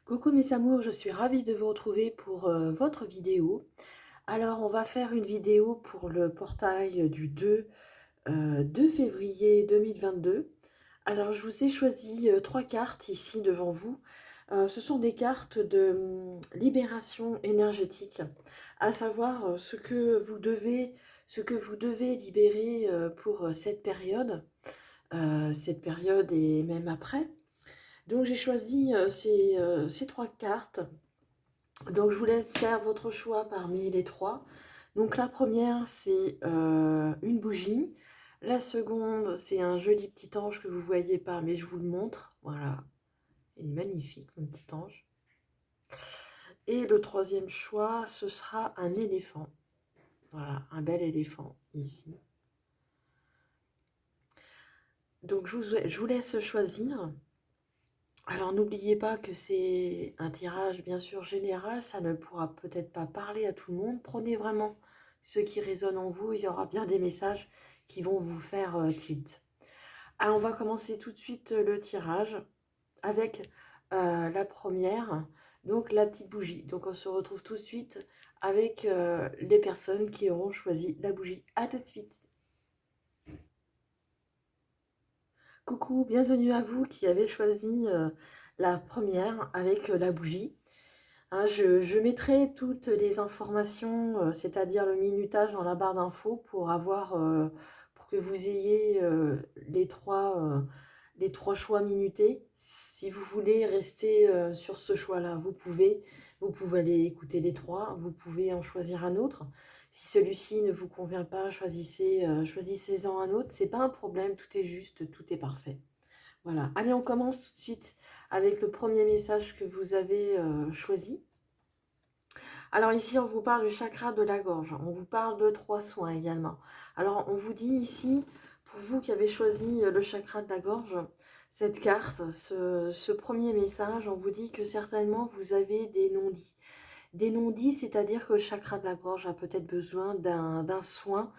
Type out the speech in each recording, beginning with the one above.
Coucou mes amours, je suis ravie de vous retrouver pour votre vidéo. Alors on va faire une vidéo pour le portail du 2 février 2022. Alors je vous ai choisi trois cartes ici devant vous. Ce sont des cartes de libération énergétique, à savoir ce que vous devez libérer pour cette période et même après. Donc j'ai choisi ces trois cartes. Donc je vous laisse faire votre choix parmi les trois. Donc la première, c'est une bougie. La seconde, c'est un joli petit ange que vous ne voyez pas, mais je vous le montre. Voilà, il est magnifique, mon petit ange. Et le troisième choix, ce sera un éléphant. Voilà, un bel éléphant ici. Donc je vous laisse choisir. Alors n'oubliez pas que c'est un tirage bien sûr général, ça ne pourra peut-être pas parler à tout le monde. Prenez vraiment ce qui résonne en vous, il y aura bien des messages qui vont vous faire tilt. Alors on va commencer tout de suite le tirage avec la première, donc la petite bougie. Donc on se retrouve tout de suite avec les personnes qui auront choisi la bougie. À tout de suite. Coucou, bienvenue à vous qui avez choisi la première avec la bougie. Hein, je mettrai toutes les informations, c'est-à-dire le minutage dans la barre d'infos pour que vous ayez les trois choix minutés. Si vous voulez rester sur ce choix-là, vous pouvez aller écouter les trois, vous pouvez en choisir un autre. Si celui-ci ne vous convient pas, choisissez-en un autre. C'est pas un problème, tout est juste, tout est parfait. Voilà. Allez, on commence tout de suite avec le premier message que vous avez choisi. Alors ici, on vous parle du chakra de la gorge. On vous parle de trois soins également. Alors, on vous dit ici, pour vous qui avez choisi le chakra de la gorge, cette carte, ce premier message, on vous dit que certainement vous avez des non-dits. Des non-dits, c'est-à-dire que le chakra de la gorge a peut-être besoin d'un soin,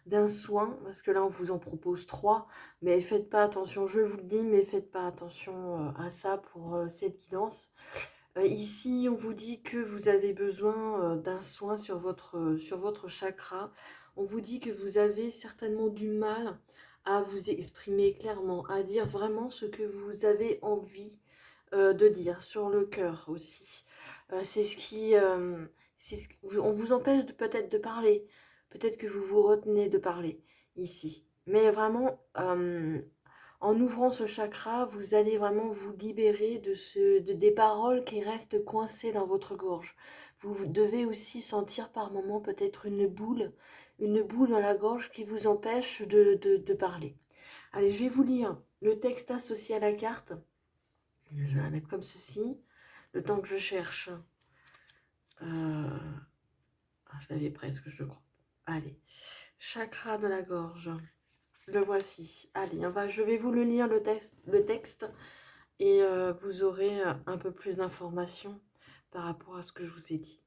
parce que là, on vous en propose trois, mais faites pas attention, je vous le dis, mais faites pas attention à ça pour cette guidance. Ici, on vous dit que vous avez besoin d'un soin sur votre chakra. On vous dit que vous avez certainement du mal à vous exprimer clairement, à dire vraiment ce que vous avez envie de dire, sur le cœur aussi. C'est ce qui... on vous empêche peut-être de parler. Peut-être que vous vous retenez de parler ici. Mais vraiment, en ouvrant ce chakra, vous allez vraiment vous libérer des paroles qui restent coincées dans votre gorge. Vous devez aussi sentir par moments peut-être une boule dans la gorge qui vous empêche de parler. Allez, je vais vous lire le texte associé à la carte. Je vais la mettre comme ceci, le temps que je cherche. Je l'avais presque, je crois. Allez, chakra de la gorge. Le voici. Allez, je vais vous le lire le texte et vous aurez un peu plus d'informations par rapport à ce que je vous ai dit.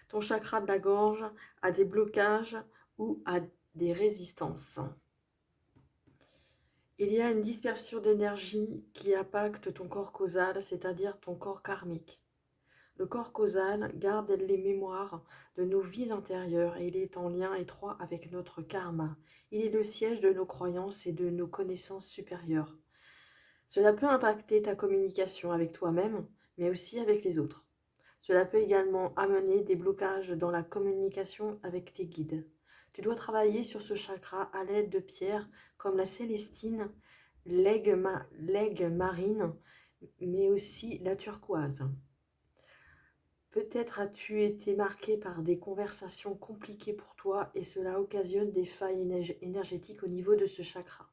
Ton chakra de la gorge a des blocages ou a des résistances. Il y a une dispersion d'énergie qui impacte ton corps causal, c'est-à-dire ton corps karmique. Le corps causal garde les mémoires de nos vies antérieures et il est en lien étroit avec notre karma. Il est le siège de nos croyances et de nos connaissances supérieures. Cela peut impacter ta communication avec toi-même, mais aussi avec les autres. Cela peut également amener des blocages dans la communication avec tes guides. Tu dois travailler sur ce chakra à l'aide de pierres comme la célestine, l'aigle marine, mais aussi la turquoise. Peut-être as-tu été marqué par des conversations compliquées pour toi et cela occasionne des failles énergétiques au niveau de ce chakra.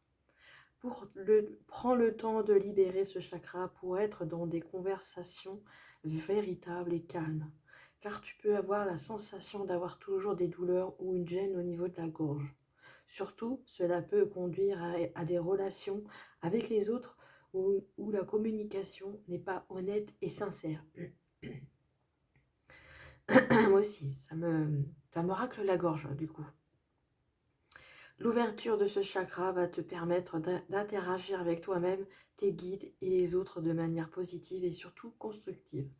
Prends le temps de libérer ce chakra pour être dans des conversations véritables et calmes, car tu peux avoir la sensation d'avoir toujours des douleurs ou une gêne au niveau de la gorge. Surtout, cela peut conduire à des relations avec les autres où la communication n'est pas honnête et sincère. Moi aussi, ça me racle la gorge du coup. L'ouverture de ce chakra va te permettre d'interagir avec toi-même, tes guides et les autres de manière positive et surtout constructive.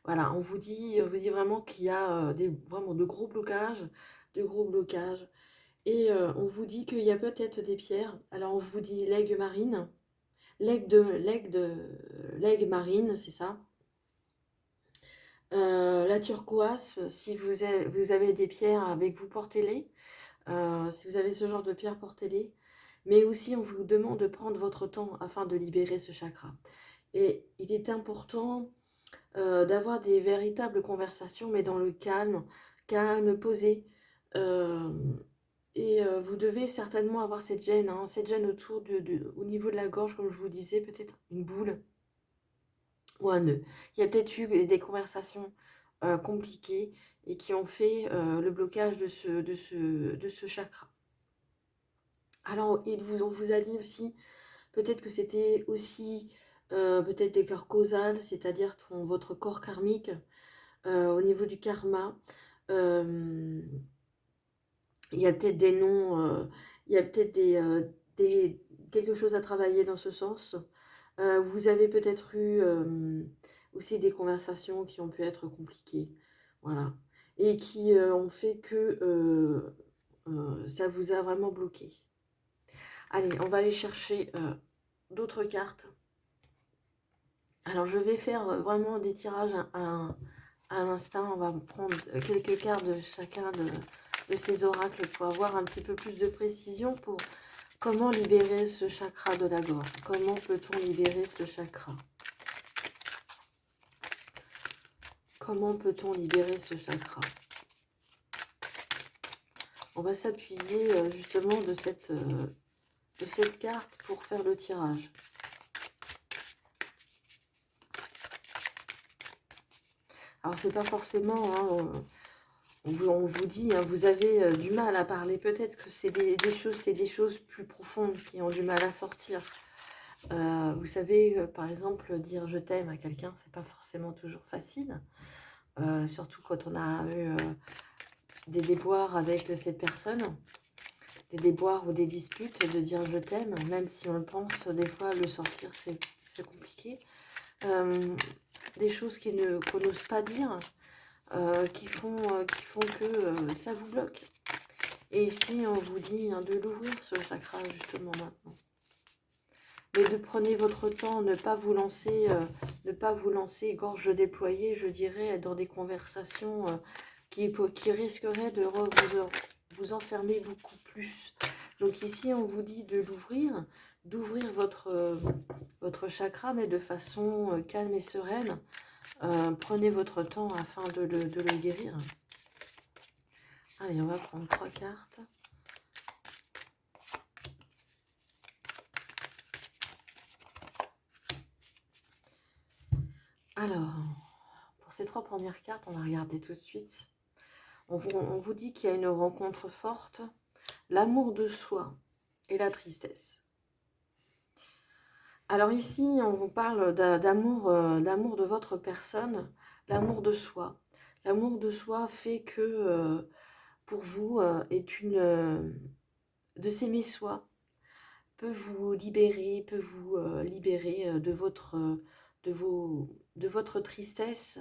Voilà, on vous dit vraiment qu'il y a vraiment de gros blocages. Et on vous dit qu'il y a peut-être des pierres. Alors on vous dit l'aigle marine, l'aigle marine, c'est ça. La turquoise, si vous avez des pierres avec vous, portez-les. Si vous avez ce genre de pierres, portez-les. Mais aussi, on vous demande de prendre votre temps afin de libérer ce chakra. Et il est important d'avoir des véritables conversations, mais dans le calme, calme, posé. Euh, vous devez certainement avoir cette gêne au niveau de la gorge, comme je vous disais, peut-être une boule ou un nœud. Il y a peut-être eu des conversations compliquées et qui ont fait le blocage de ce chakra. Alors, on vous a dit aussi, peut-être que c'était aussi peut-être des corps causales, c'est-à-dire votre corps karmique au niveau du karma. Euh, il y a peut-être des noms, il y a peut-être quelque chose à travailler dans ce sens. Vous avez peut-être eu aussi des conversations qui ont pu être compliquées, voilà, et qui ont fait que ça vous a vraiment bloqué. Allez, on va aller chercher d'autres cartes. Alors, je vais faire vraiment des tirages à l'instinct. On va prendre quelques cartes de chacun de ces oracles pour avoir un petit peu plus de précision pour comment libérer ce chakra de la gorge. Comment peut-on libérer ce chakra? Comment peut-on libérer ce chakra? On va s'appuyer justement de cette carte pour faire le tirage. Alors, c'est pas forcément... Hein, on vous dit, hein, vous avez du mal à parler. Peut-être que c'est des choses plus profondes qui ont du mal à sortir. Vous savez, par exemple, dire je t'aime à quelqu'un, c'est pas forcément toujours facile. Surtout quand on a eu des déboires avec cette personne, des déboires ou des disputes, de dire je t'aime, même si on le pense, des fois le sortir c'est compliqué. Des choses qu'on n'ose pas dire. Qui font que ça vous bloque. Et ici, on vous dit hein, de l'ouvrir, ce chakra, justement, maintenant. Mais de prenez votre temps, ne pas vous lancer gorge déployée, je dirais, dans des conversations qui risqueraient de vous enfermer beaucoup plus. Donc ici, on vous dit de l'ouvrir, d'ouvrir votre chakra, mais de façon calme et sereine. Prenez votre temps afin de le guérir. Allez, on va prendre 3 cartes. Alors, pour ces 3 premières cartes, on va regarder tout de suite. On vous dit qu'il y a une rencontre forte, l'amour de soi et la tristesse. Alors ici, on vous parle d'amour de votre personne, l'amour de soi. L'amour de soi fait que pour vous de s'aimer soi peut vous libérer, de votre tristesse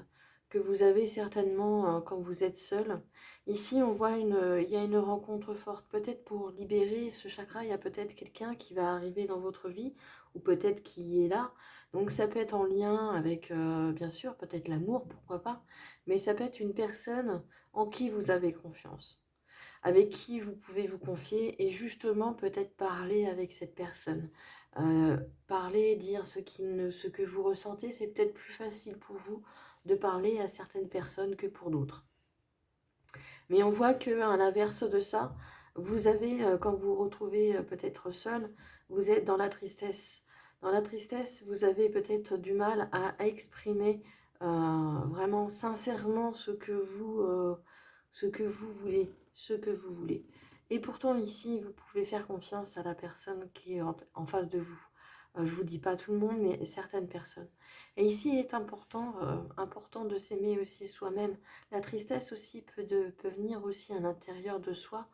que vous avez certainement quand vous êtes seul. Ici, on voit il y a une rencontre forte. Peut-être pour libérer ce chakra, il y a peut-être quelqu'un qui va arriver dans votre vie, ou peut-être qui est là. Donc ça peut être en lien avec, bien sûr, peut-être l'amour, pourquoi pas. Mais ça peut être une personne en qui vous avez confiance, avec qui vous pouvez vous confier et justement peut-être parler avec cette personne. Parler, dire ce que vous ressentez, c'est peut-être plus facile pour vous de parler à certaines personnes que pour d'autres. Mais on voit qu'à l'inverse de ça, vous avez, quand vous vous retrouvez peut-être seul, vous êtes dans la tristesse. Dans la tristesse, vous avez peut-être du mal à exprimer vraiment sincèrement ce que vous voulez, ce que vous voulez. Et pourtant ici, vous pouvez faire confiance à la personne qui est en face de vous. Je ne vous dis pas tout le monde, mais certaines personnes. Et ici, il est important de s'aimer aussi soi-même. La tristesse aussi peut venir aussi à l'intérieur de soi.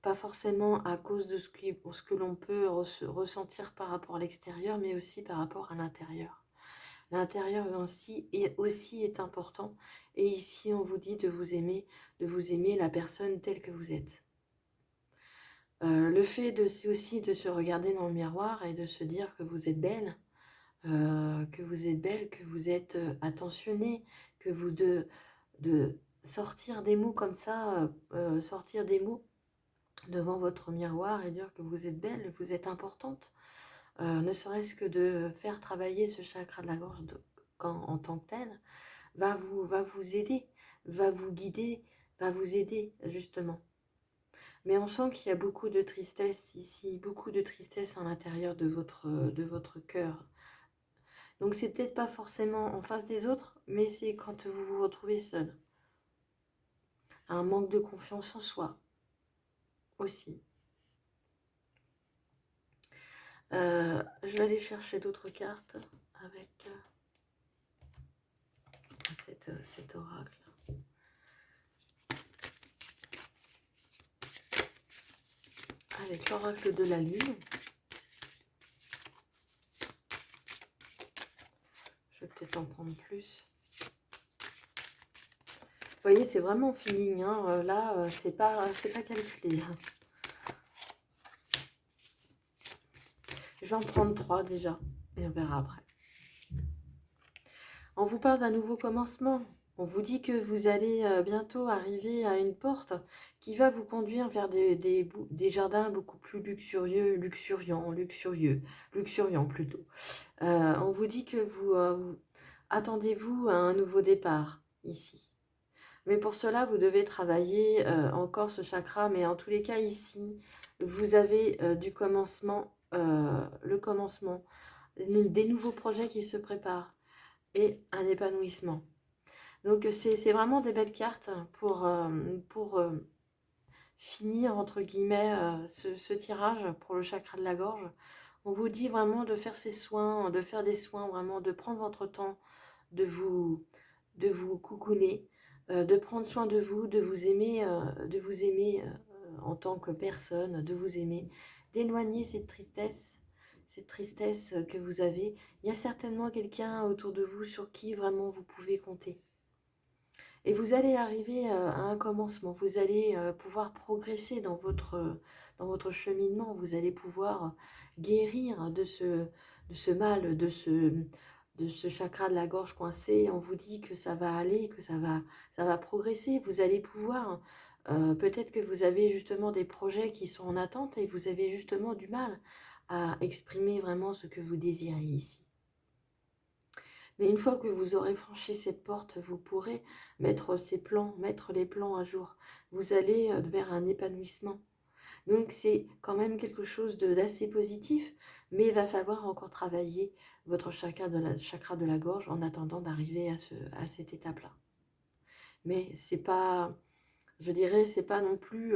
pas forcément à cause de ce que l'on peut ressentir par rapport à l'extérieur, mais aussi par rapport à l'intérieur. L'intérieur aussi est important. Et ici, on vous dit de vous aimer la personne telle que vous êtes. Le fait aussi de se regarder dans le miroir et de se dire que vous êtes belle, que vous êtes attentionnée, que de sortir des mots comme ça, sortir des mots devant votre miroir et dire que vous êtes belle, vous êtes importante, ne serait-ce que de faire travailler ce chakra de la gorge en tant que tel, va vous aider, va vous guider, va vous aider justement. Mais on sent qu'il y a beaucoup de tristesse ici, beaucoup de tristesse à l'intérieur de votre cœur. Donc c'est peut-être pas forcément en face des autres, mais c'est quand vous vous retrouvez seul. Un manque de confiance en soi aussi. Je vais aller chercher d'autres cartes avec cet oracle. Avec l'oracle de la lune. Je vais peut-être en prendre plus. Vous voyez, c'est vraiment feeling. Hein. Là, c'est pas calculé. Hein. Je vais en prendre 3 déjà. Et on verra après. On vous parle d'un nouveau commencement. On vous dit que vous allez bientôt arriver à une porte qui va vous conduire vers des jardins beaucoup plus luxuriants plutôt. On vous dit que vous attendez-vous à un nouveau départ ici. Mais pour cela, vous devez travailler encore ce chakra. Mais en tous les cas, ici, vous avez du commencement, le commencement, des nouveaux projets qui se préparent et un épanouissement. Donc, c'est vraiment des belles cartes pour finir, entre guillemets, ce tirage pour le chakra de la gorge. On vous dit vraiment de faire ces soins, de faire des soins, vraiment de prendre votre temps, de vous coucouner, de prendre soin de vous aimer en tant que personne, de vous aimer, d'éloigner cette tristesse que vous avez. Il y a certainement quelqu'un autour de vous sur qui vraiment vous pouvez compter. Et vous allez arriver à un commencement, vous allez pouvoir progresser dans votre cheminement, vous allez pouvoir guérir de ce mal, de ce chakra de la gorge coincé. On vous dit que ça va aller, que ça va progresser. Vous allez pouvoir, peut-être que vous avez justement des projets qui sont en attente et vous avez justement du mal à exprimer vraiment ce que vous désirez ici. Mais une fois que vous aurez franchi cette porte, vous pourrez mettre les plans à jour. Vous allez vers un épanouissement. Donc c'est quand même quelque chose d'assez positif, mais il va falloir encore travailler votre chakra de la gorge en attendant d'arriver à cette étape-là. Mais c'est pas, je dirais, c'est pas non plus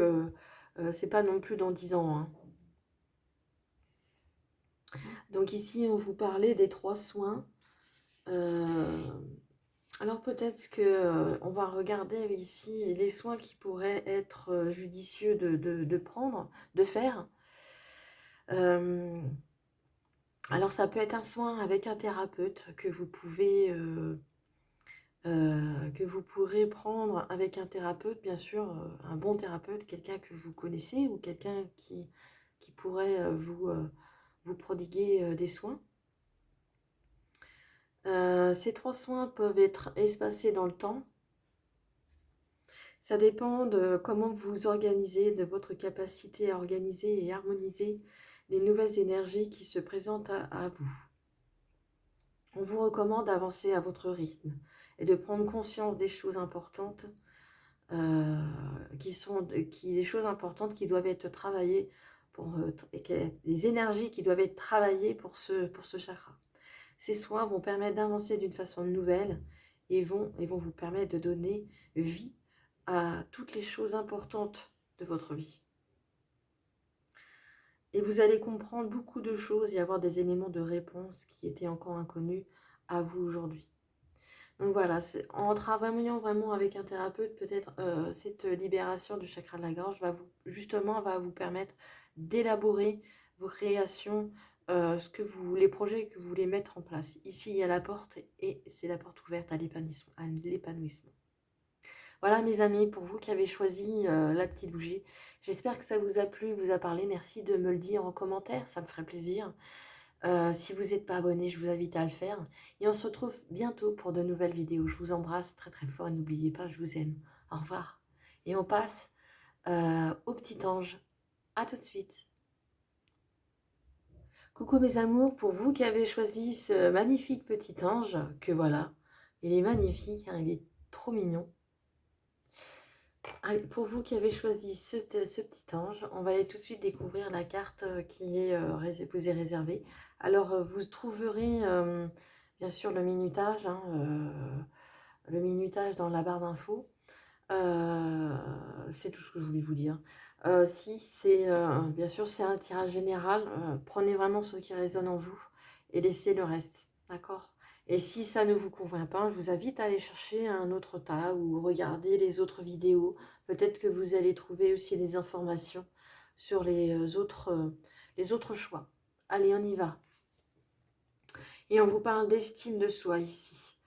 dans 10 ans. Hein. Donc ici, on vous parlait des 3 soins. Alors peut-être que on va regarder ici les soins qui pourraient être judicieux de prendre, de faire. Alors ça peut être un soin avec un thérapeute que vous pourrez prendre avec un thérapeute, bien sûr, un bon thérapeute, quelqu'un que vous connaissez ou quelqu'un qui pourrait vous prodiguer des soins. Ces 3 soins peuvent être espacés dans le temps. Ça dépend de comment vous vous organisez, de votre capacité à organiser et harmoniser les nouvelles énergies qui se présentent à vous. On vous recommande d'avancer à votre rythme et de prendre conscience des choses importantes des choses importantes qui doivent être travaillées des énergies qui doivent être travaillées pour ce chakra. Ces soins vont permettre d'avancer d'une façon nouvelle et vont vous permettre de donner vie à toutes les choses importantes de votre vie. Et vous allez comprendre beaucoup de choses et avoir des éléments de réponse qui étaient encore inconnus à vous aujourd'hui. Donc voilà, en travaillant vraiment avec un thérapeute, peut-être cette libération du chakra de la gorge justement va vous permettre d'élaborer vos créations, les projets que vous voulez mettre en place. Ici, il y a la porte et c'est la porte ouverte à l'épanouissement. Voilà mes amis, pour vous qui avez choisi la petite bougie, j'espère que ça vous a plu, vous a parlé. Merci de me le dire en commentaire, ça me ferait plaisir. Si vous n'êtes pas abonné, je vous invite à le faire. Et on se retrouve bientôt pour de nouvelles vidéos. Je vous embrasse très très fort et n'oubliez pas, je vous aime. Au revoir. Et on passe au petit ange. À tout de suite. Coucou mes amours, pour vous qui avez choisi ce magnifique petit ange, que voilà, il est magnifique, hein, il est trop mignon. Allez, pour vous qui avez choisi ce petit ange, on va aller tout de suite découvrir la carte qui vous est réservée. Alors, vous trouverez bien sûr le minutage, hein, le minutage dans la barre d'infos. C'est tout ce que je voulais vous dire. Si c'est, bien sûr, c'est un tirage général, prenez vraiment ce qui résonne en vous et laissez le reste, d'accord? Et si ça ne vous convient pas, je vous invite à aller chercher un autre tas ou regarder les autres vidéos. Peut-être que vous allez trouver aussi des informations sur les autres choix. Allez, on y va. Et on vous parle d'estime de soi ici.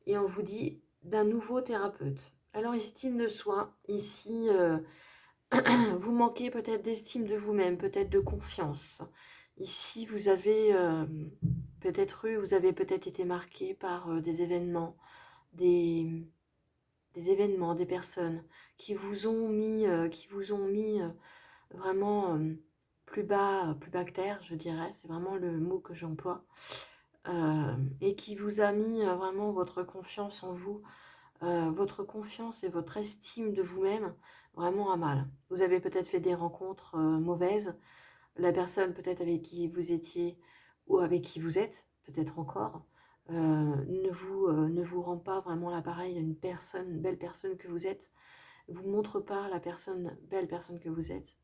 Et on vous dit d'un nouveau thérapeute. Alors, estime de soi, ici, vous manquez peut-être d'estime de vous-même, peut-être de confiance. Ici, vous avez vous avez peut-être été marqué par des événements, des, des personnes qui vous ont mis, vraiment plus bas que terre, je dirais. C'est vraiment le mot que j'emploie. Et qui vous a mis vraiment votre confiance en vous, votre confiance et votre estime de vous-même vraiment à mal. Vous avez peut-être fait des rencontres mauvaises. La personne peut-être avec qui vous étiez ou avec qui vous êtes, peut-être encore, ne vous rend pas vraiment l'appareil d'une personne, une belle personne que vous êtes, vous montre pas la belle personne que vous êtes,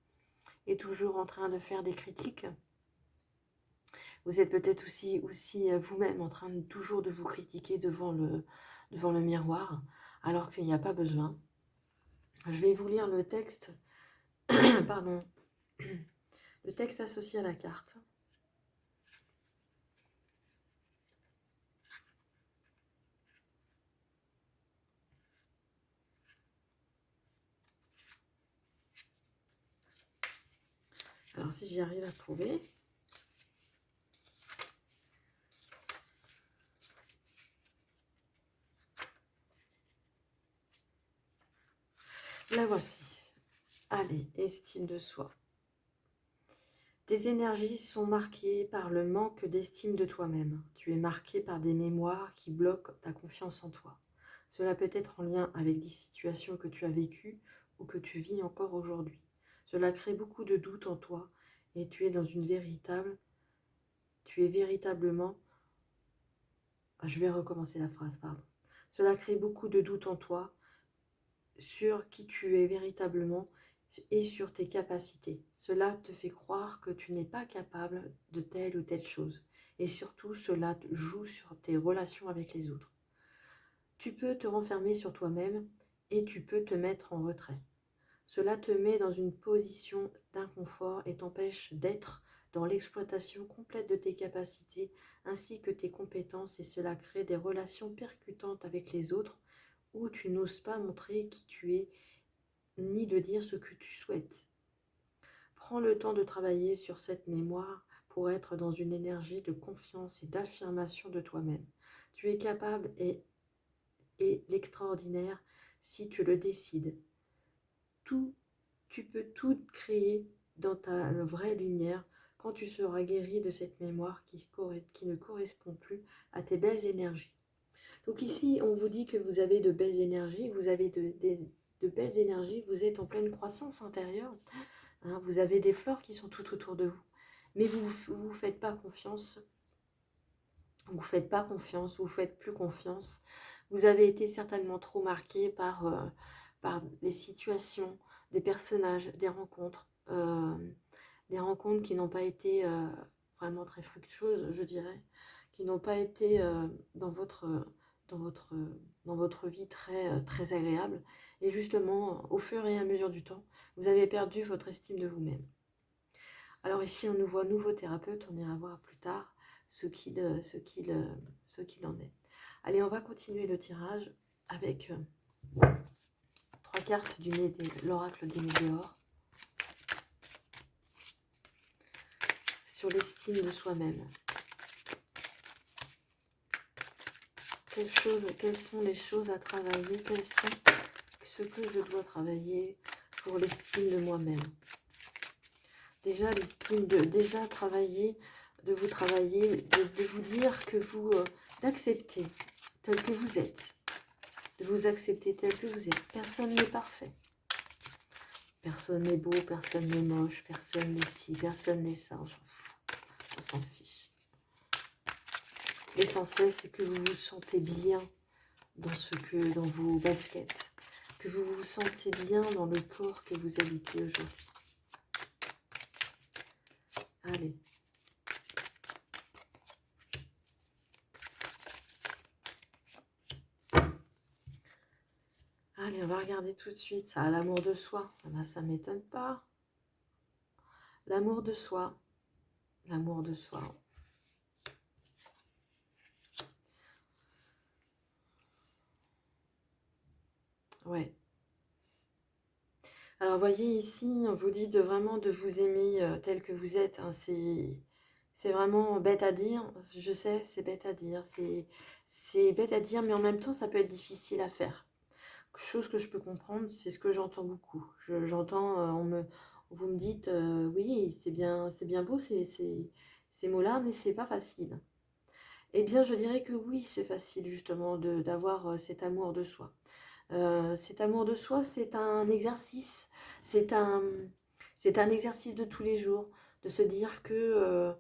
et toujours en train de faire des critiques. Vous êtes peut-être aussi vous-même en train toujours de vous critiquer devant le miroir, alors qu'il n'y a pas besoin. Je vais vous lire le texte, pardon, le texte associé à la carte. Alors si j'y arrive à trouver. La voici. Allez, estime de soi. Tes énergies sont marquées par le manque d'estime de toi-même. Tu es marqué par des mémoires qui bloquent ta confiance en toi. Cela peut être en lien avec des situations que tu as vécues ou que tu vis encore aujourd'hui. Cela crée beaucoup de doutes en toi et tu es véritablement... Je vais recommencer la phrase, pardon. Cela crée beaucoup de doutes en toi sur qui tu es véritablement et sur tes capacités. Cela te fait croire que tu n'es pas capable de telle ou telle chose. Et surtout, cela joue sur tes relations avec les autres. Tu peux te renfermer sur toi-même et tu peux te mettre en retrait. Cela te met dans une position d'inconfort et t'empêche d'être dans l'exploitation complète de tes capacités ainsi que tes compétences, et cela crée des relations percutantes avec les autres où tu n'oses pas montrer qui tu es ni de dire ce que tu souhaites. Prends le temps de travailler sur cette mémoire pour être dans une énergie de confiance et d'affirmation de toi-même. Tu es capable et l'extraordinaire si tu le décides. Tu peux tout créer dans ta vraie lumière quand tu seras guéri de cette mémoire qui ne correspond plus à tes belles énergies. Donc ici, on vous dit que vous avez de belles énergies, vous avez de belles énergies, vous êtes en pleine croissance intérieure, hein, vous avez des fleurs qui sont tout autour de vous, mais vous ne faites pas confiance, vous faites plus confiance, vous avez été certainement trop marqué par les situations, des personnages, des rencontres qui n'ont pas été vraiment très fructueuses, je dirais, qui n'ont pas été dans votre dans votre, dans votre vie très agréable. Et justement, au fur et à mesure du temps, vous avez perdu votre estime de vous-même. Alors ici, on nous voit nouveau thérapeute, on ira voir plus tard ce qu'il en est. Allez, on va continuer le tirage avec 3 cartes l'oracle des météores sur l'estime de soi-même. Quelles sont les choses à travailler? Quels sont ce que je dois travailler pour l'estime de moi-même? Déjà, déjà travailler, de vous dire que vous, d'accepter tel que vous êtes, de vous accepter tel que vous êtes. Personne n'est parfait. Personne n'est beau, personne n'est moche, personne n'est ci, personne n'est ça, on s'en fout, on s'en fiche. L'essentiel, c'est que vous vous sentez bien dans vos baskets, que vous vous sentez bien dans le corps que vous habitez aujourd'hui. Allez. Allez, on va regarder tout de suite ça, l'amour de soi. Ah ben, ça ne m'étonne pas. L'amour de soi. L'amour de soi. Ouais. Alors, voyez ici, on vous dit vraiment de vous aimer tel que vous êtes. Hein. C'est vraiment bête à dire. Je sais, c'est bête à dire. C'est bête à dire, mais en même temps, ça peut être difficile à faire. Chose que je peux comprendre, c'est ce que j'entends beaucoup. J'entends, vous me dites, oui, c'est bien beau ces mots-là, mais c'est pas facile. Eh bien, je dirais que oui, c'est facile justement d'avoir cet amour de soi. Cet amour de soi, c'est un exercice, c'est un, c'est un exercice de tous les jours, de se dire que,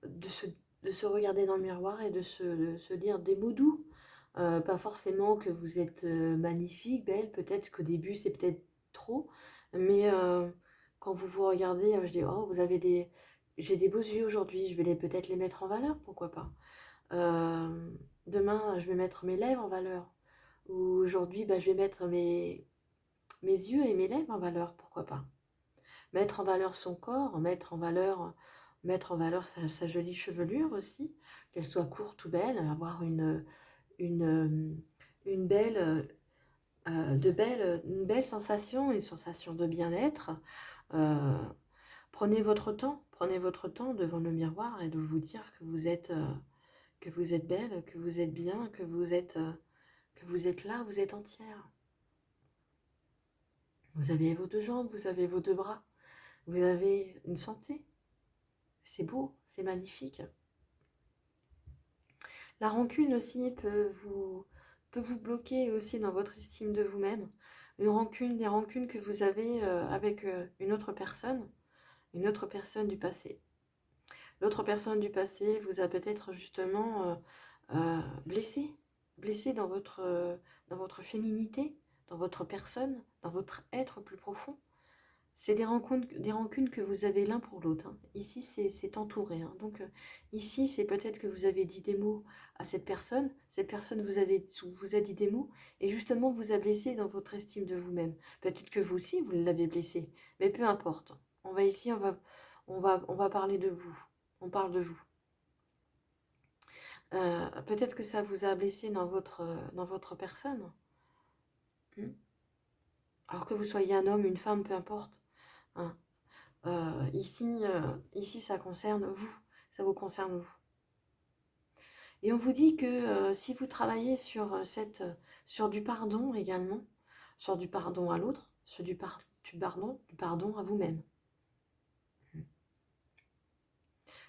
de se regarder dans le miroir et de se dire des mots doux. Pas forcément que vous êtes magnifique, belle, peut-être qu'au début c'est peut-être trop, mais quand vous vous regardez, je dis, oh, j'ai des beaux yeux aujourd'hui, je vais peut-être les mettre en valeur, pourquoi pas. Demain, je vais mettre mes lèvres en valeur. Ou aujourd'hui, je vais mettre mes yeux et mes lèvres en valeur, pourquoi pas. Mettre en valeur son corps, mettre en valeur sa jolie chevelure aussi, qu'elle soit courte ou belle, avoir une belle, une belle sensation, une sensation de bien-être. Euh, prenez votre temps devant le miroir et de vous dire que vous êtes belle, que vous êtes bien, que vous êtes là, vous êtes entière. Vous avez vos 2 jambes, vous avez vos 2 bras, vous avez une santé. C'est beau, c'est magnifique. La rancune aussi peut vous bloquer aussi dans votre estime de vous-même. Des rancunes que vous avez avec une autre personne du passé. L'autre personne du passé vous a peut-être justement blessé dans votre féminité, dans votre personne, dans votre être plus profond. C'est des rancunes que vous avez l'un pour l'autre. Hein. Ici, c'est entouré. Hein. Donc, ici, c'est peut-être que vous avez dit des mots à cette personne vous a dit des mots et justement vous a blessé dans votre estime de vous-même. Peut-être que vous aussi, vous l'avez blessé, mais peu importe. On va parler de vous. On parle de vous. Peut-être que ça vous a blessé dans votre personne. Alors que vous soyez un homme, une femme, peu importe. Hein. Ici, ça concerne vous, ça vous concerne vous. Et on vous dit que si vous travaillez sur du pardon également, sur du pardon à l'autre, sur du pardon à vous-même.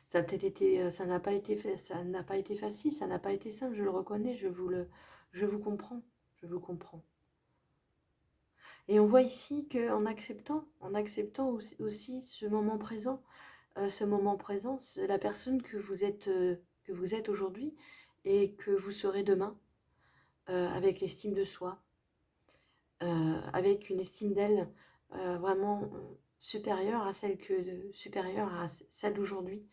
Ça a peut-être été, ça n'a pas été fait, ça n'a pas été facile, ça n'a pas été simple, je le reconnais, je vous comprends, je vous comprends. Et on voit ici qu'en acceptant aussi ce moment présent, c'est la personne que vous êtes aujourd'hui et que vous serez demain, avec l'estime de soi, avec une estime d'elle vraiment supérieure à celle d'aujourd'hui.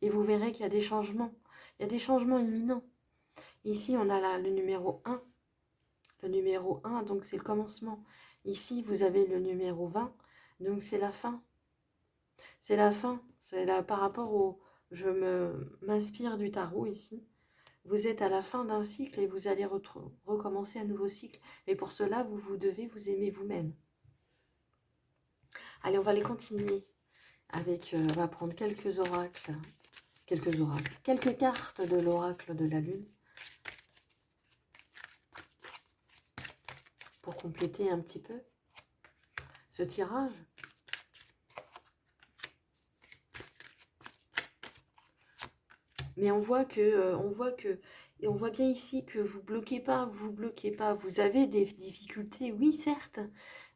Et vous verrez qu'il y a des changements, imminents. Ici, on a le numéro 1. Le numéro 1, donc c'est le commencement. Ici, vous avez le numéro 20, donc c'est la fin. C'est la fin. C'est là par rapport au... Je m'inspire du tarot ici. Vous êtes à la fin d'un cycle et vous allez recommencer un nouveau cycle. Mais pour cela, vous devez vous aimer vous-même. Allez, on va les continuer avec... on va prendre quelques oracles. Quelques cartes de l'oracle de la Lune. Pour compléter un petit peu ce tirage. Mais on voit et on voit bien ici que vous bloquez pas, vous avez des difficultés, oui certes,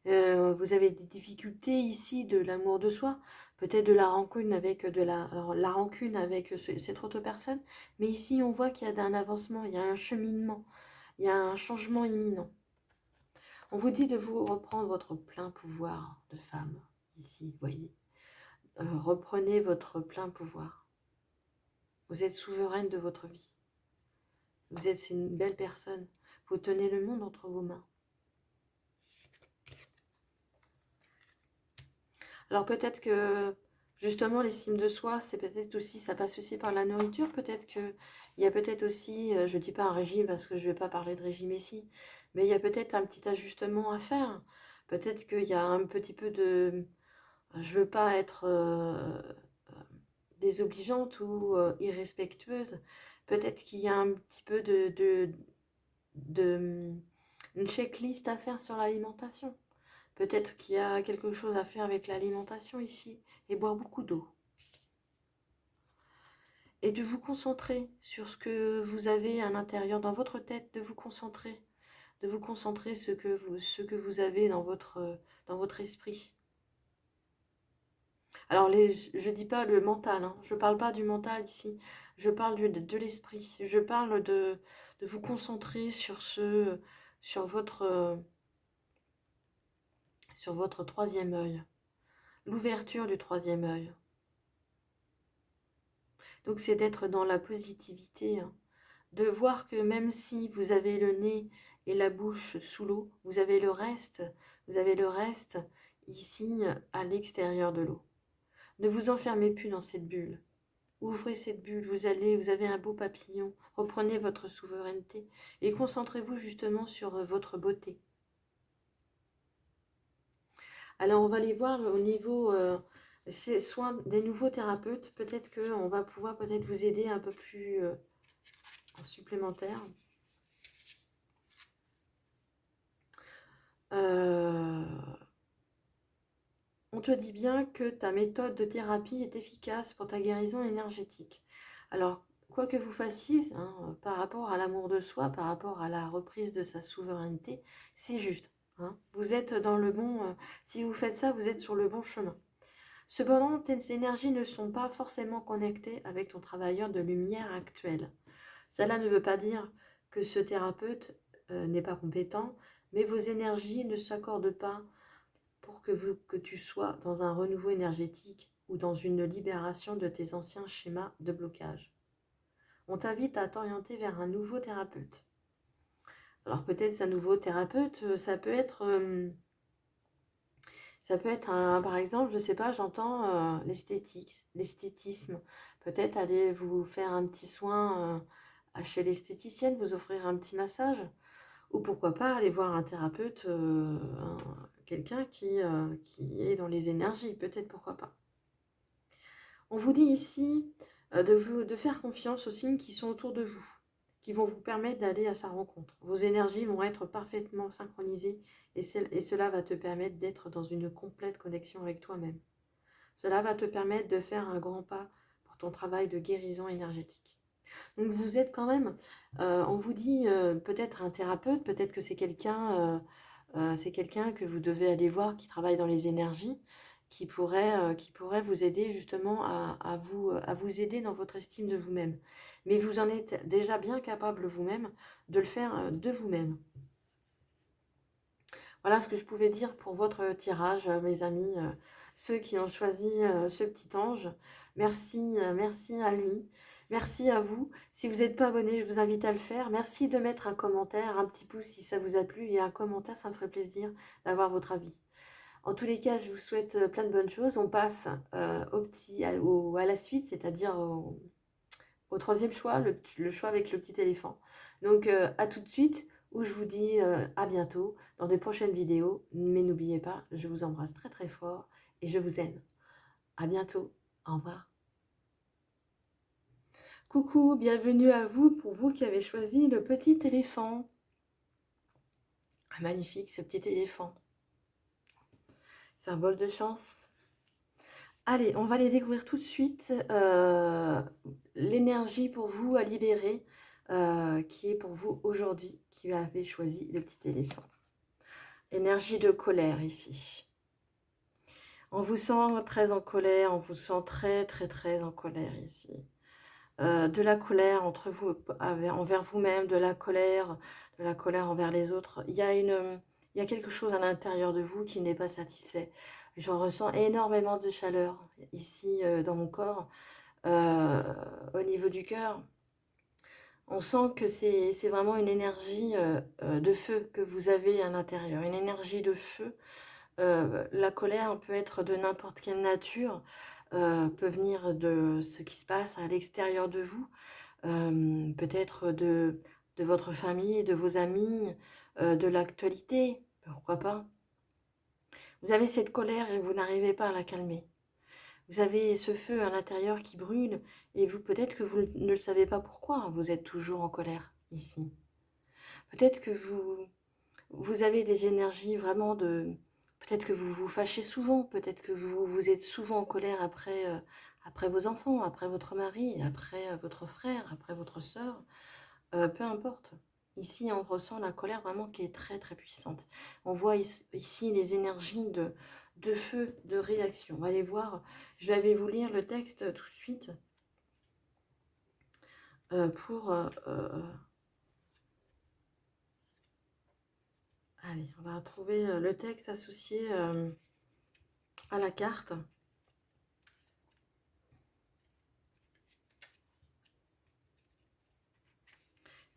vous avez des difficultés ici de l'amour de soi, peut-être de la rancune avec alors, la rancune avec cette autre personne, mais ici on voit qu'il y a un avancement, il y a un cheminement, il y a un changement imminent. On vous dit de vous reprendre votre plein pouvoir de femme, ici, vous voyez. Reprenez votre plein pouvoir. Vous êtes souveraine de votre vie. Vous êtes une belle personne. Vous tenez le monde entre vos mains. Alors peut-être que, justement, l'estime de soi, c'est peut-être aussi, ça passe aussi par la nourriture. Peut-être qu'il y a peut-être aussi, je ne dis pas un régime parce que je ne vais pas parler de régime ici, mais il y a peut-être un petit ajustement à faire. Peut-être qu'il y a un petit peu de... Je ne veux pas être désobligeante ou irrespectueuse. Peut-être qu'il y a un petit peu une checklist à faire sur l'alimentation. Peut-être qu'il y a quelque chose à faire avec l'alimentation ici et boire beaucoup d'eau. Et de vous concentrer sur ce que vous avez à l'intérieur dans votre tête, de vous concentrer ce que vous avez dans votre esprit. Alors, je ne dis pas le mental, hein, je ne parle pas du mental ici, je parle de l'esprit, je parle de vous concentrer sur votre troisième œil, l'ouverture du troisième œil. Donc c'est d'être dans la positivité, hein, de voir que même si vous avez le nez et la bouche sous l'eau, vous avez le reste ici à l'extérieur de l'eau. Ne vous enfermez plus dans cette bulle. Ouvrez cette bulle, vous avez un beau papillon, reprenez votre souveraineté et concentrez-vous justement sur votre beauté. Alors on va aller voir au niveau soins des nouveaux thérapeutes, peut-être qu'on va pouvoir peut-être vous aider un peu plus en supplémentaire. On te dit bien que ta méthode de thérapie est efficace pour ta guérison énergétique. Alors, quoi que vous fassiez, hein, par rapport à l'amour de soi, par rapport à la reprise de sa souveraineté, c'est juste. Hein. Vous êtes dans le bon... si vous faites ça, vous êtes sur le bon chemin. Cependant, tes énergies ne sont pas forcément connectées avec ton travailleur de lumière actuel. Cela ne veut pas dire que ce thérapeute n'est pas compétent, mais vos énergies ne s'accordent pas pour que tu sois dans un renouveau énergétique ou dans une libération de tes anciens schémas de blocage. On t'invite à t'orienter vers un nouveau thérapeute. Alors peut-être un nouveau thérapeute, ça peut être par exemple, je ne sais pas, j'entends l'esthétisme. Peut-être aller vous faire un petit soin chez l'esthéticienne, vous offrir un petit massage. Ou pourquoi pas aller voir un thérapeute, quelqu'un qui est dans les énergies, peut-être pourquoi pas. On vous dit ici de faire confiance aux signes qui sont autour de vous, qui vont vous permettre d'aller à sa rencontre. Vos énergies vont être parfaitement synchronisées et cela va te permettre d'être dans une complète connexion avec toi-même. Cela va te permettre de faire un grand pas pour ton travail de guérison énergétique. Donc vous êtes quand même, on vous dit peut-être un thérapeute, peut-être que c'est quelqu'un que vous devez aller voir qui travaille dans les énergies, qui pourrait vous aider justement à vous aider dans votre estime de vous-même. Mais vous en êtes déjà bien capable vous-même de le faire de vous-même. Voilà ce que je pouvais dire pour votre tirage, mes amis, ceux qui ont choisi ce petit ange. Merci à lui. Merci à vous. Si vous n'êtes pas abonné, je vous invite à le faire. Merci de mettre un commentaire, un petit pouce si ça vous a plu et un commentaire, ça me ferait plaisir d'avoir votre avis. En tous les cas, je vous souhaite plein de bonnes choses. On passe à la suite, c'est-à-dire au troisième choix, le choix avec le petit éléphant. Donc à tout de suite, où je vous dis à bientôt dans de prochaines vidéos. Mais n'oubliez pas, je vous embrasse très très fort et je vous aime. À bientôt. Au revoir. Coucou, bienvenue à vous pour vous qui avez choisi le petit éléphant. Ah, magnifique ce petit éléphant. Symbole de chance. Allez, on va les découvrir tout de suite. L'énergie pour vous à libérer, qui est pour vous aujourd'hui, qui avez choisi le petit éléphant. Énergie de colère ici. On vous sent très en colère, on vous sent très très très en colère ici. De la colère entre vous, envers vous-même, de la colère envers les autres. Il y a quelque chose à l'intérieur de vous qui n'est pas satisfait. J'en ressens énormément de chaleur ici dans mon corps, au niveau du cœur. On sent que c'est vraiment une énergie de feu que vous avez à l'intérieur, une énergie de feu. La colère peut être de n'importe quelle nature, peut venir de ce qui se passe à l'extérieur de vous, peut-être de votre famille, de vos amis, de l'actualité, pourquoi pas. Vous avez cette colère et vous n'arrivez pas à la calmer. Vous avez ce feu à l'intérieur qui brûle et vous, peut-être que vous ne le savez pas pourquoi vous êtes toujours en colère ici. Peut-être que vous avez des énergies vraiment de... Peut-être que vous vous fâchez souvent, peut-être que vous êtes souvent en colère après vos enfants, après votre mari, après votre frère, après votre sœur, peu importe. Ici, on ressent la colère vraiment qui est très très puissante. On voit ici les énergies de feu, de réaction. On va aller voir, je vais vous lire le texte tout de suite pour... allez, on va trouver le texte associé à la carte.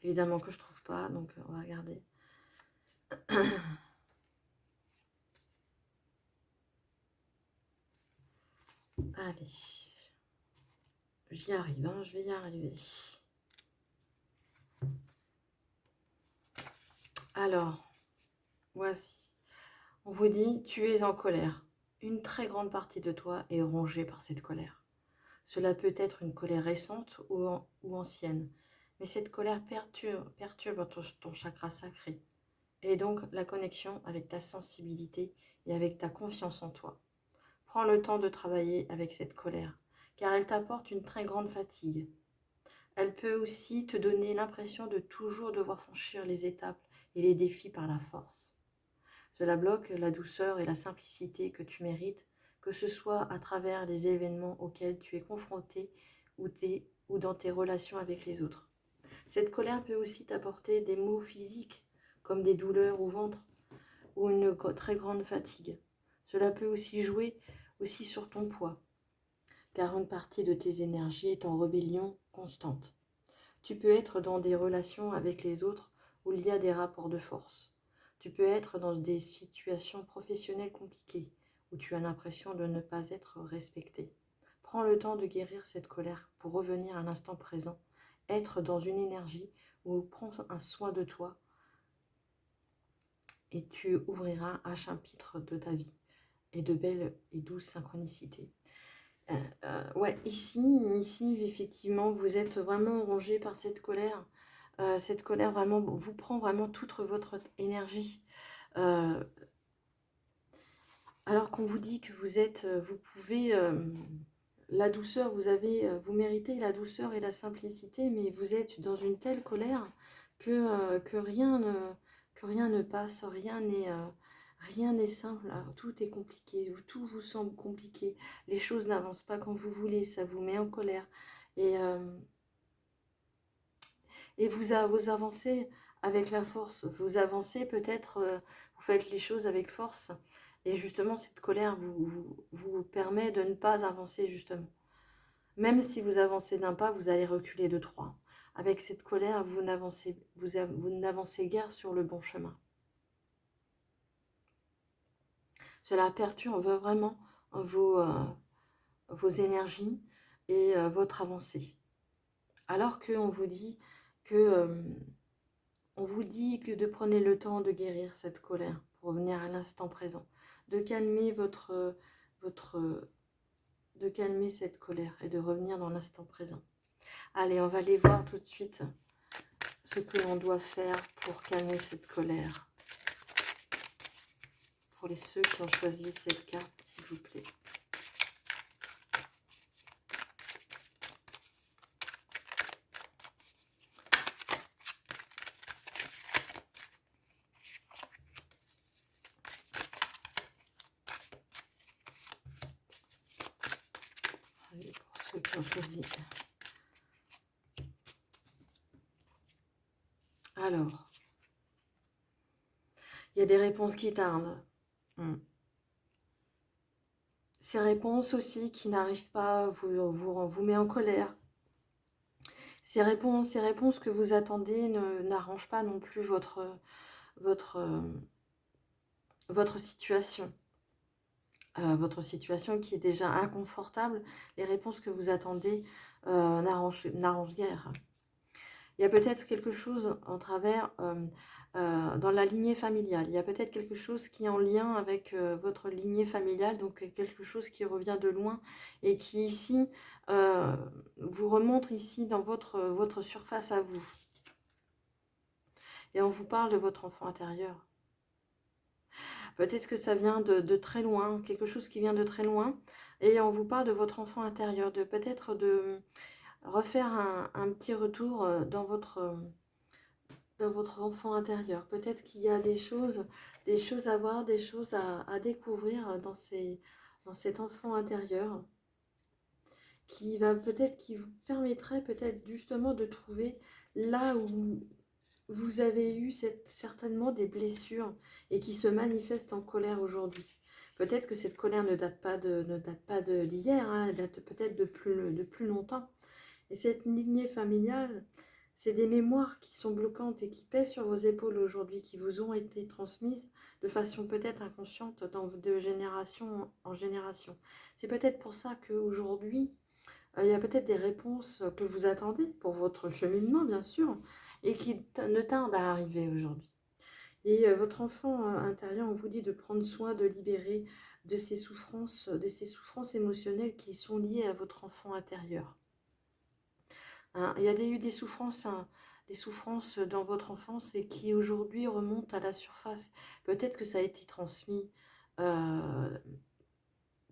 Évidemment que je trouve pas, donc on va regarder. Allez, j'y arrive, hein, je vais y arriver. Alors, voici. On vous dit, tu es en colère. Une très grande partie de toi est rongée par cette colère. Cela peut être une colère récente ou ancienne, mais cette colère perturbe ton chakra sacré, et donc la connexion avec ta sensibilité et avec ta confiance en toi. Prends le temps de travailler avec cette colère, car elle t'apporte une très grande fatigue. Elle peut aussi te donner l'impression de toujours devoir franchir les étapes et les défis par la force. Cela bloque la douceur et la simplicité que tu mérites, que ce soit à travers les événements auxquels tu es confronté ou dans tes relations avec les autres. Cette colère peut aussi t'apporter des maux physiques, comme des douleurs au ventre ou une très grande fatigue. Cela peut aussi jouer sur ton poids, car une partie de tes énergies est en rébellion constante. Tu peux être dans des relations avec les autres où il y a des rapports de force. Tu peux être dans des situations professionnelles compliquées où tu as l'impression de ne pas être respecté. Prends le temps de guérir cette colère pour revenir à l'instant présent, être dans une énergie où prends un soin de toi et tu ouvriras un chapitre de ta vie et de belles et douces synchronicités. Ouais, ici, effectivement, vous êtes vraiment rongé par cette colère. Cette colère vraiment vous prend vraiment toute votre énergie. Alors qu'on vous dit que vous pouvez, la douceur, vous méritez la douceur et la simplicité, mais vous êtes dans une telle colère que rien ne passe, rien n'est simple, alors, tout est compliqué, tout vous semble compliqué, les choses n'avancent pas quand vous voulez, ça vous met en colère. Et, vous avancez avec la force, vous avancez peut-être, vous faites les choses avec force, et justement cette colère vous permet de ne pas avancer justement. Même si vous avancez d'un pas, vous allez reculer de 3. Avec cette colère, vous n'avancez guère sur le bon chemin. Cela perturbe vraiment vos énergies et votre avancée. Alors qu'on vous dit que de prendre le temps de guérir cette colère pour revenir à l'instant présent, de calmer de calmer cette colère et de revenir dans l'instant présent. Allez, on va aller voir tout de suite ce que l'on doit faire pour calmer cette colère. Pour ceux qui ont choisi cette carte, s'il vous plaît. Allez, pour ceux qui ont choisi. Alors, il y a des réponses qui tardent. Ces réponses aussi qui n'arrivent pas vous met en colère. Ces réponses que vous attendez n'arrangent pas non plus votre situation. Votre situation qui est déjà inconfortable. Les réponses que vous attendez n'arrangent guère. Il y a peut-être quelque chose en travers dans la lignée familiale. Il y a peut-être quelque chose qui est en lien avec votre lignée familiale, donc quelque chose qui revient de loin et qui ici vous remonte ici dans votre surface à vous. Et on vous parle de votre enfant intérieur. Peut-être que ça vient de très loin, quelque chose qui vient de très loin, et on vous parle de votre enfant intérieur, de peut-être de refaire un petit retour dans votre enfant intérieur. Peut-être qu'il y a des choses à voir, des choses à découvrir dans cet enfant intérieur qui vous permettrait peut-être justement de trouver là où vous avez eu certainement des blessures et qui se manifestent en colère aujourd'hui. Peut-être que cette colère ne date pas d'hier, hein, elle date peut-être de plus longtemps. Et cette lignée familiale, c'est des mémoires qui sont bloquantes et qui pèsent sur vos épaules aujourd'hui, qui vous ont été transmises de façon peut-être inconsciente de génération en génération. C'est peut-être pour ça qu'aujourd'hui, il y a peut-être des réponses que vous attendez pour votre cheminement, bien sûr, et qui ne tardent à arriver aujourd'hui. Et votre enfant intérieur, on vous dit de prendre soin, de libérer de ces souffrances émotionnelles qui sont liées à votre enfant intérieur. Hein, il y a eu des souffrances dans votre enfance et qui aujourd'hui remontent à la surface. Peut-être que ça a été transmis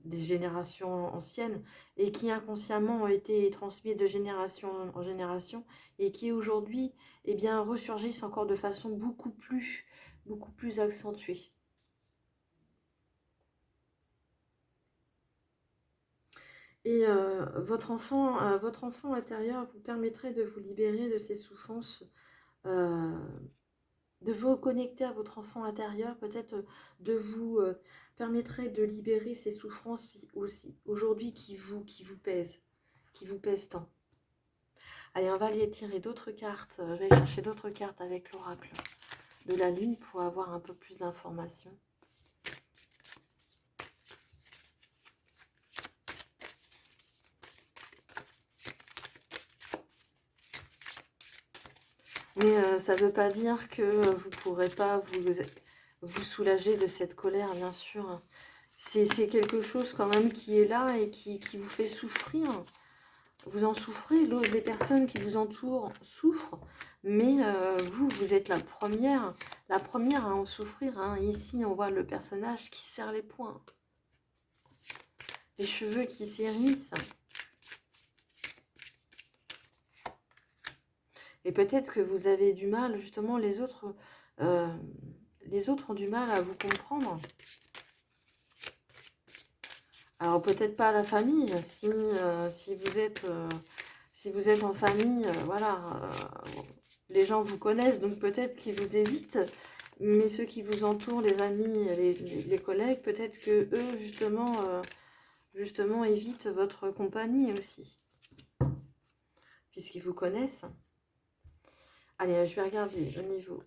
des générations anciennes et qui inconsciemment ont été transmis de génération en génération et qui aujourd'hui ressurgissent encore de façon beaucoup plus accentuée. Et votre enfant intérieur vous permettrait de vous libérer de ces souffrances, de vous connecter à votre enfant intérieur, peut-être de vous permettrait de libérer ces souffrances aussi aujourd'hui qui vous pèsent tant. Allez, on va aller tirer d'autres cartes. Je vais aller chercher d'autres cartes avec l'oracle de la Lune pour avoir un peu plus d'informations. Mais ça ne veut pas dire que vous ne pourrez pas vous soulager de cette colère, bien sûr. C'est quelque chose quand même qui est là et qui vous fait souffrir. Vous en souffrez, les personnes qui vous entourent souffrent, mais vous êtes la première à en souffrir. Hein. Ici, on voit le personnage qui serre les poings, les cheveux qui s'hérissent. Et peut-être que vous avez du mal, justement, les autres ont du mal à vous comprendre. Alors peut-être pas la famille, si vous êtes en famille, voilà, les gens vous connaissent, donc peut-être qu'ils vous évitent, mais ceux qui vous entourent, les amis, les collègues, peut-être que eux justement évitent votre compagnie aussi. puisqu'ils vous connaissent. Allez, je vais regarder au niveau.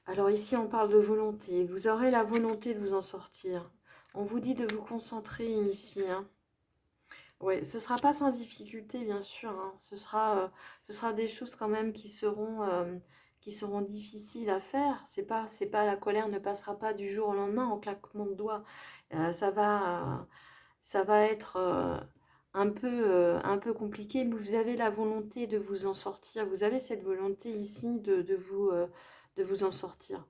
Alors ici, on parle de volonté. Vous aurez la volonté de vous en sortir. On vous dit de vous concentrer ici. Hein. Oui, ce ne sera pas sans difficulté, bien sûr. Hein. Ce sera des choses quand même qui seront difficiles à faire. C'est pas, la colère ne passera pas du jour au lendemain en claquement de doigts. Ça va être un peu compliqué, mais vous avez la volonté de vous en sortir. Vous avez cette volonté ici de vous en sortir.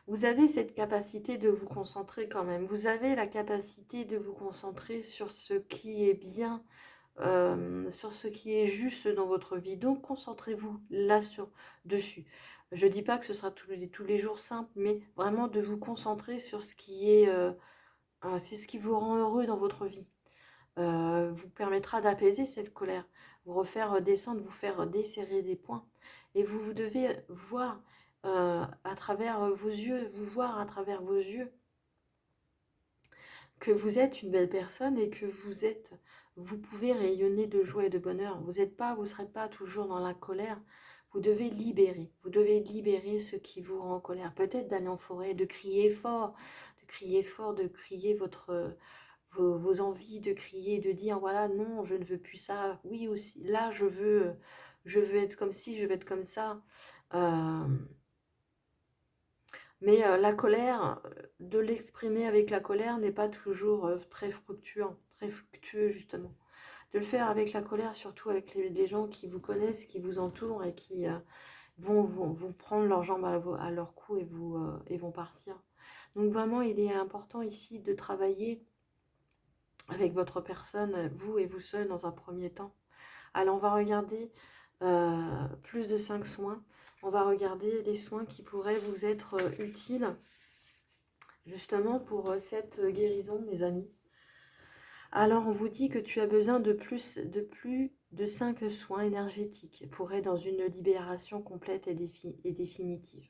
Vous avez cette capacité de vous concentrer quand même. Vous avez la capacité de vous concentrer sur ce qui est bien, sur ce qui est juste dans votre vie. Donc, concentrez-vous là dessus. Je ne dis pas que ce sera tous les jours simple, mais vraiment de vous concentrer sur ce qui est, c'est ce qui vous rend heureux dans votre vie. Vous permettra d'apaiser cette colère, vous refaire descendre, vous faire desserrer des points. Et vous devez voir à travers vos yeux, vous voir à travers vos yeux que vous êtes une belle personne et que vous pouvez rayonner de joie et de bonheur. Vous ne serez pas toujours dans la colère. Vous devez libérer ce qui vous rend en colère. Peut-être d'aller en forêt, de crier fort, de crier vos envies, de crier, de dire voilà, non, je ne veux plus ça. Oui, aussi, là, je veux être comme ci, je veux être comme ça. Mais la colère, de l'exprimer avec la colère n'est pas toujours très fructueux justement. De le faire avec la colère, surtout avec les gens qui vous connaissent, qui vous entourent et qui vont prendre leurs jambes à leur cou et vont partir. Donc vraiment, il est important ici de travailler avec votre personne, vous et vous seul dans un premier temps. Alors on va regarder plus de 5 soins. On va regarder les soins qui pourraient vous être utiles justement pour cette guérison, mes amis. Alors on vous dit que tu as besoin de plus de 5 soins énergétiques pour être dans une libération complète et définitive.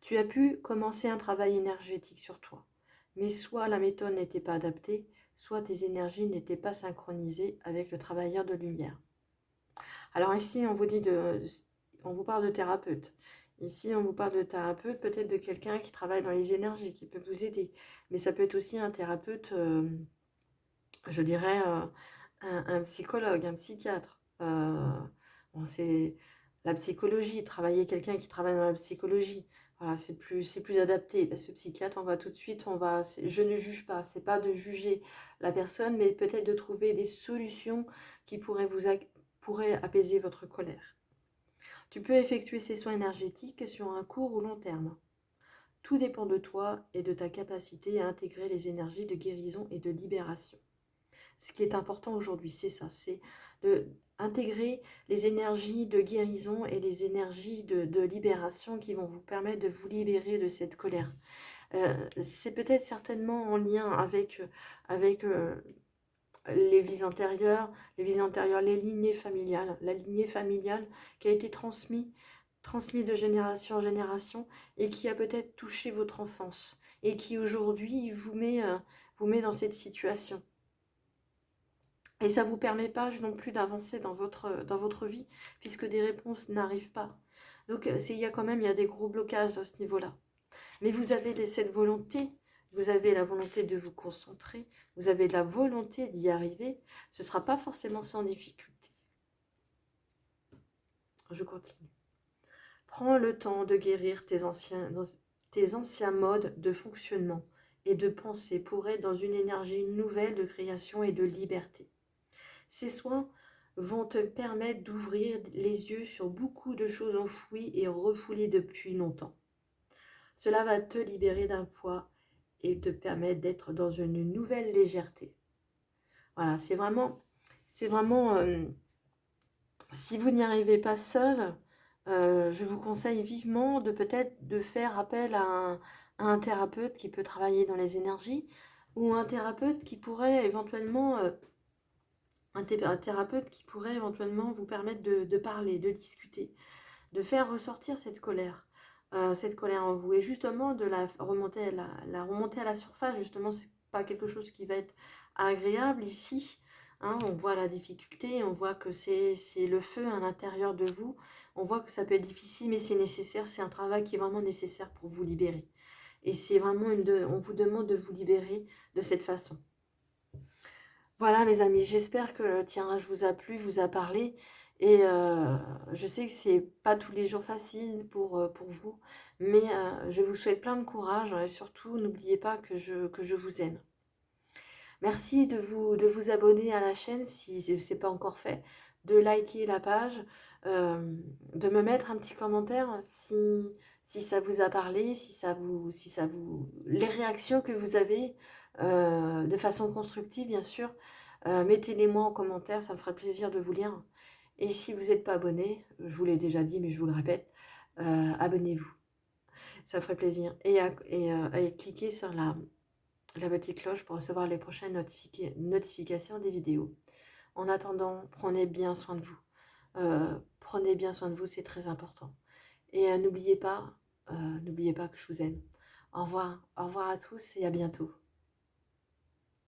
Tu as pu commencer un travail énergétique sur toi, mais soit la méthode n'était pas adaptée, soit tes énergies n'étaient pas synchronisées avec le travailleur de lumière. Alors ici, on vous parle de thérapeute. Ici, on vous parle de thérapeute, peut-être de quelqu'un qui travaille dans les énergies, qui peut vous aider. Mais ça peut être aussi un thérapeute, je dirais, un psychologue, un psychiatre. Bon, c'est la psychologie, travailler quelqu'un qui travaille dans la psychologie. Voilà, c'est plus adapté. Parce que psychiatre, on va tout de suite, je ne juge pas. C'est pas de juger la personne, mais peut-être de trouver des solutions qui pourraient apaiser votre colère. Tu peux effectuer ces soins énergétiques sur un court ou long terme. Tout dépend de toi et de ta capacité à intégrer les énergies de guérison et de libération. Ce qui est important aujourd'hui, c'est ça, c'est d'intégrer les énergies de guérison et les énergies de libération qui vont vous permettre de vous libérer de cette colère. C'est peut-être certainement en lien avec les vies antérieures, les lignées familiales, la lignée familiale qui a été transmise de génération en génération et qui a peut-être touché votre enfance et qui aujourd'hui vous met dans cette situation. Et ça ne vous permet pas non plus d'avancer dans votre vie, puisque des réponses n'arrivent pas. Donc il y a des gros blocages à ce niveau-là. Mais vous avez cette volonté, vous avez la volonté de vous concentrer, vous avez la volonté d'y arriver. Ce ne sera pas forcément sans difficulté. Je continue. Prends le temps de guérir tes anciens modes de fonctionnement et de pensée pour être dans une énergie nouvelle de création et de liberté. Ces soins vont te permettre d'ouvrir les yeux sur beaucoup de choses enfouies et refoulées depuis longtemps. Cela va te libérer d'un poids et te permettre d'être dans une nouvelle légèreté. Voilà, c'est vraiment si vous n'y arrivez pas seul, je vous conseille vivement de peut-être de faire appel à un thérapeute qui peut travailler dans les énergies ou un thérapeute qui pourrait éventuellement vous permettre de parler, de discuter, de faire ressortir cette colère en vous. Et justement, de la remonter à la surface, justement, c'est pas quelque chose qui va être agréable ici. hein. On voit la difficulté, on voit que c'est le feu à l'intérieur de vous. On voit que ça peut être difficile, mais c'est nécessaire. C'est un travail qui est vraiment nécessaire pour vous libérer. Et c'est vraiment on vous demande de vous libérer de cette façon. Voilà mes amis, j'espère que le tirage vous a plu, vous a parlé. Et je sais que c'est pas tous les jours facile pour vous, mais je vous souhaite plein de courage et surtout n'oubliez pas que je vous aime. Merci de vous abonner à la chaîne si ce n'est pas encore fait, de liker la page, de me mettre un petit commentaire si ça vous a parlé, les réactions que vous avez de façon constructive, bien sûr. Mettez-les-moi en commentaire, ça me ferait plaisir de vous lire. Et si vous n'êtes pas abonné, je vous l'ai déjà dit, mais je vous le répète, abonnez-vous. Ça ferait plaisir. Et cliquez sur la petite cloche pour recevoir les prochaines notifications des vidéos. En attendant, prenez bien soin de vous. Prenez bien soin de vous, c'est très important. Et n'oubliez pas que je vous aime. Au revoir à tous et à bientôt.